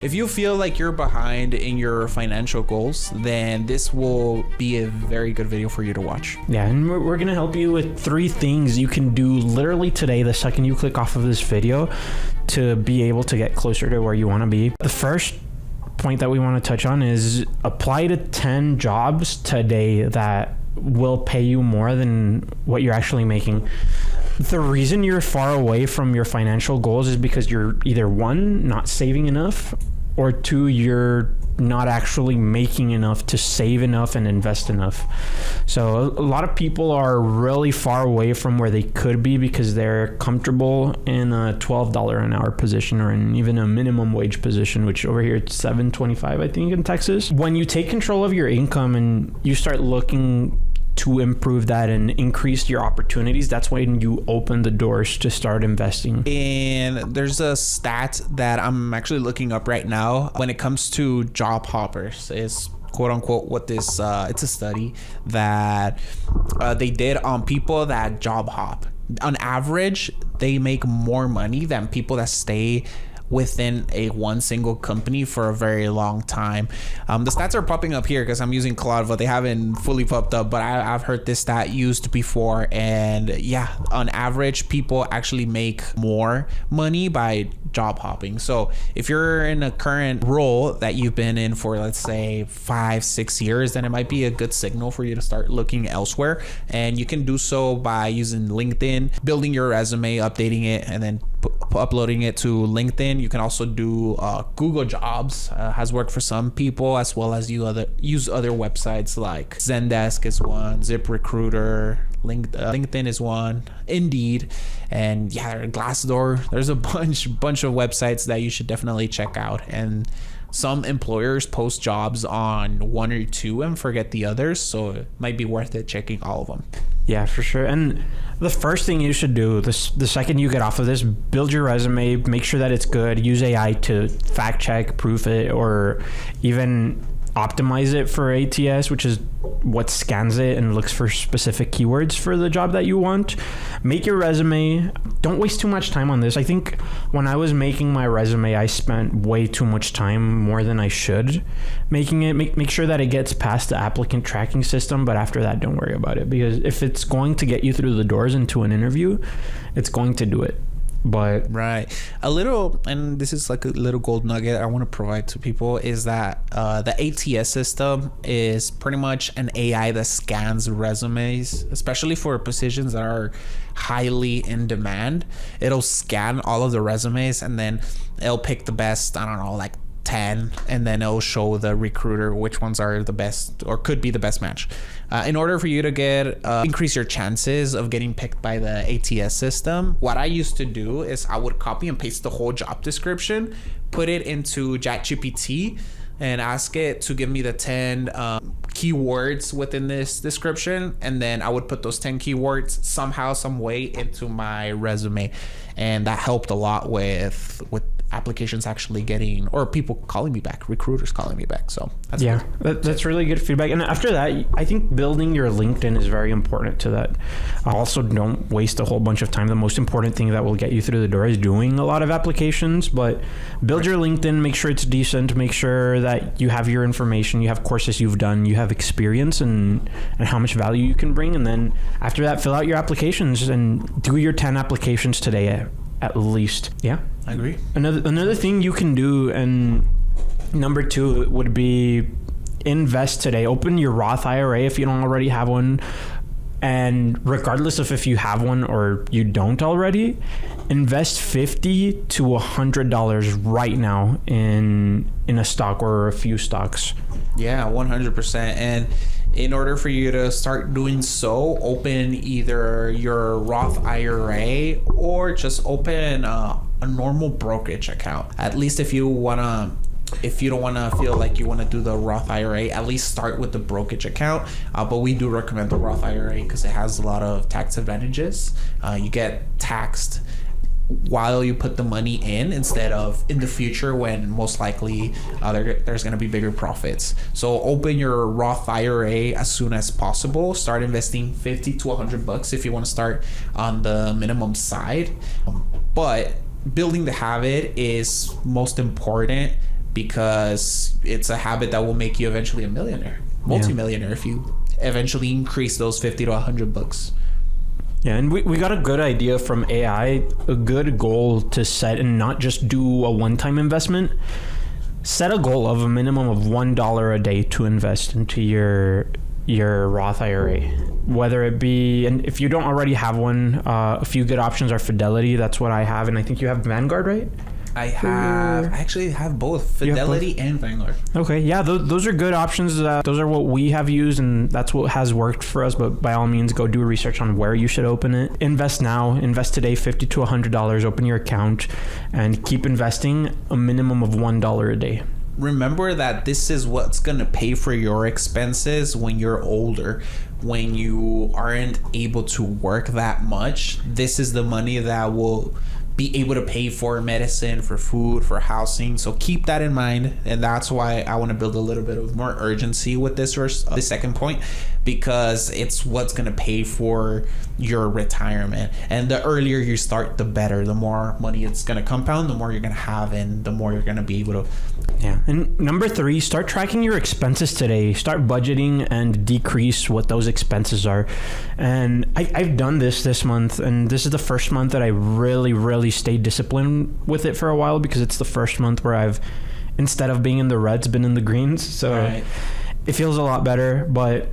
If you feel like you're behind in your financial goals, then this will be a very good video for you to watch. Yeah, and we're going to help you with 3 things you can do literally today, the second you click off of this video, to be able to get closer to where you want to be. The first point that we want to touch on is apply to 10 jobs today that will pay you more than what you're actually making. The reason you're far away from your financial goals is because you're either 1, not saving enough, or 2, you're not actually making enough to save enough and invest enough. So a lot of people are really far away from where they could be because they're comfortable in a $12 an hour position or in even a minimum wage position, which over here it's $7.25, I think, in Texas. When you take control of your income and you start looking to improve that and increase your opportunities, that's when you open the doors to start investing. And there's a stat that I'm actually looking up right now when it comes to job hoppers. Is quote unquote what this it's a study that they did on people that job hop. On average, they make more money than people that stay within one single company for a very long time. The stats are popping up here because I'm using Claude, but they haven't fully popped up, but I've heard this stat used before. And yeah, on average, people actually make more money by job hopping. So if you're in a current role that you've been in for, let's say 5-6 years, then it might be a good signal for you to start looking elsewhere. And you can do so by using LinkedIn, building your resume, updating it, and then uploading it to LinkedIn. You can also do Google Jobs, has worked for some people, as well as use other websites like Zendesk is one, ZipRecruiter, LinkedIn is one, Indeed, and yeah, Glassdoor. There's a bunch of websites that you should definitely check out. And some employers post jobs on 1 or 2 and forget the others, so it might be worth it checking all of them. Yeah, for sure. And the first thing you should do, the second you get off of this, build your resume, make sure that it's good, use AI to fact check, proof it, or even optimize it for ATS, which is what scans it and looks for specific keywords for the job that you want. Make your resume. Don't waste too much time on this. I think when I was making my resume, I spent way too much time, more than I should, making it. Make sure that it gets past the applicant tracking system, but after that, don't worry about it, because if it's going to get you through the doors into an interview, it's going to do it. But right, a little, and this is like a little gold nugget I want to provide to people, is that the ATS system is pretty much an AI that scans resumes, especially for positions that are highly in demand. It'll scan all of the resumes and then it'll pick the best, I don't know, like 10, and then it'll show the recruiter which ones are the best or could be the best match. In order for you to get increase your chances of getting picked by the ATS system, what I used to do is I would copy and paste the whole job description, put it into ChatGPT, and ask it to give me the 10 keywords within this description, and then I would put those 10 keywords somehow, some way into my resume, and that helped a lot with applications actually getting, or people calling me back, recruiters calling me back. So that's really good feedback. And after that, I think building your LinkedIn is very important to that. Also, don't waste a whole bunch of time. The most important thing that will get you through the door is doing a lot of applications, but build your LinkedIn, make sure it's decent, make sure that you have your information, you have courses you've done, you have experience and how much value you can bring. And then after that, fill out your applications and do your 10 applications today at least. Yeah, I agree. Another thing you can do, and number 2 would be invest today. Open your Roth IRA if you don't already have one, and regardless of if you have one or you don't already, invest $50 to $100 right now in a stock or a few stocks. Yeah, 100%. And in order for you to start doing so, open either your Roth IRA or just open a normal brokerage account. At least if you don't want to feel like you want to do the Roth IRA, at least start with the brokerage account. But we do recommend the Roth IRA because it has a lot of tax advantages. You get taxed while you put the money in, instead of in the future when most likely there's going to be bigger profits. So open your Roth IRA as soon as possible. Start investing $50 to $100 if you want to start on the minimum side. But building the habit is most important because it's a habit that will make you eventually a millionaire, multimillionaire, if you eventually increase those 50 to 100 bucks. Yeah, and we got a good idea from AI, a good goal to set, and not just do a one-time investment. Set a goal of a minimum of $1 a day to invest into your Roth IRA, whether it be, and if you don't already have one, a few good options are Fidelity. That's what I have, and I think you have Vanguard, right? I actually have both Fidelity and Vanguard. Okay, yeah, those are good options. Those are what we have used, and that's what has worked for us. But by all means, go do research on where you should open it. Invest now, invest today, $50 to $100. Open your account, and keep investing a minimum of $1 a day. Remember that this is what's gonna pay for your expenses when you're older. When you aren't able to work that much, this is the money that will be able to pay for medicine, for food, for housing. So keep that in mind, and that's why I want to build a little bit of more urgency with this second point, because it's what's going to pay for your retirement. And the earlier you start, the better. The more money it's going to compound, the more you're going to have, and the more you're going to be able to. Yeah. And number 3, start tracking your expenses today. Start budgeting and decrease what those expenses are. And I've done this month, and this is the first month that I really stayed disciplined with it for a while, because it's the first month where I've, instead of being in the reds, been in the greens. So right. It feels a lot better, but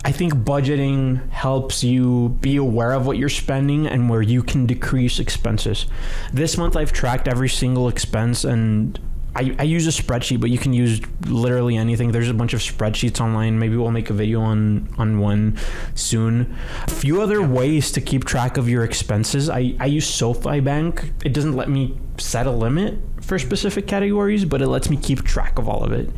I think budgeting helps you be aware of what you're spending and where you can decrease expenses. This month I've tracked every single expense, and I use a spreadsheet, but you can use literally anything. There's a bunch of spreadsheets online. Maybe we'll make a video on one soon. A few other ways to keep track of your expenses. I use SoFi Bank. It doesn't let me set a limit for specific categories, but it lets me keep track of all of it.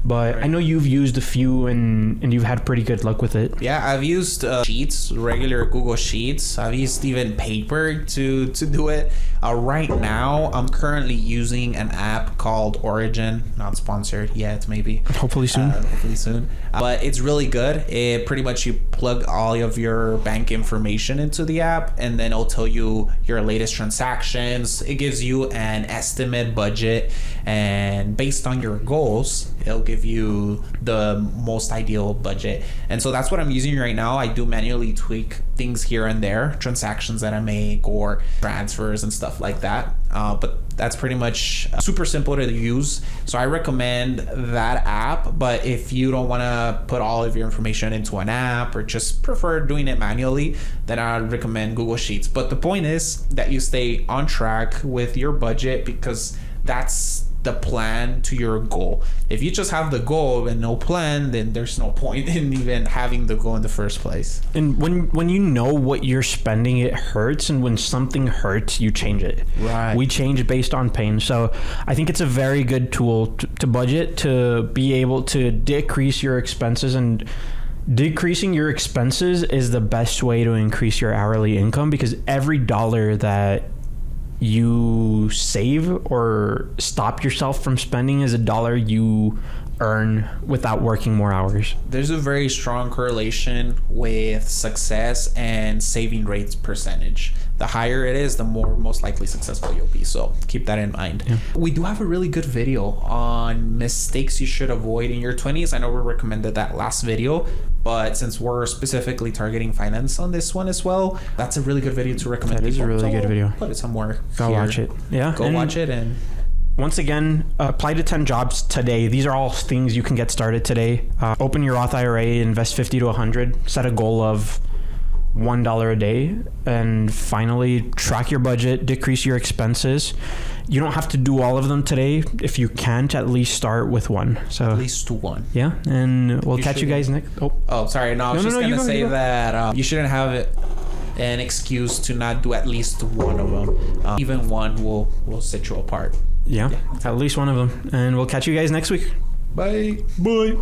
But right. I know you've used a few, and you've had pretty good luck with it. Yeah, I've used Sheets, regular Google Sheets. I've used even paper to do it. Right now, I'm currently using an app called Origin. Not sponsored yet, maybe. Hopefully soon. But it's really good. It pretty much, you plug all of your bank information into the app, and then it'll tell you your latest transactions. It gives you an estimate budget, and based on your goals, it'll give you the most ideal budget. And so that's what I'm using right now. I do manually tweak things here and there, transactions that I make or transfers and stuff like that. But that's pretty much super simple to use. So I recommend that app. But if you don't want to put all of your information into an app, or just prefer doing it manually, then I recommend Google Sheets. But the point is that you stay on track with your budget, because that's the plan to your goal. If you just have the goal and no plan, then there's no point in even having the goal in the first place. And when you know what you're spending, it hurts, and when something hurts, you change it. Right. We change based on pain. So I think it's a very good tool to budget, to be able to decrease your expenses, and decreasing your expenses is the best way to increase your hourly income, because every dollar that you save or stop yourself from spending is a dollar you earn without working more hours. There's a very strong correlation with success and saving rates percentage. The higher it is, the more most likely successful you'll be. So keep that in mind. Yeah. We do have a really good video on mistakes you should avoid in your 20s. I know we recommended that last video, but since we're specifically targeting finance on this one as well, that's a really good video to recommend. That is a really good video. Put it somewhere. Go watch it. Yeah. Go watch it. And once again, apply to 10 jobs today. These are all things you can get started today. Open your Roth IRA, invest 50 to 100, set a goal of $1 a day, and finally track your budget, decrease your expenses. You don't have to do all of them today. If you can't, at least start with one. So at least one. Yeah, and we'll catch you guys next. Oh, sorry. No, I was just gonna say that you shouldn't have an excuse to not do at least one of them. Even one will set you apart. Yeah, at least one of them. And we'll catch you guys next week. Bye. Bye.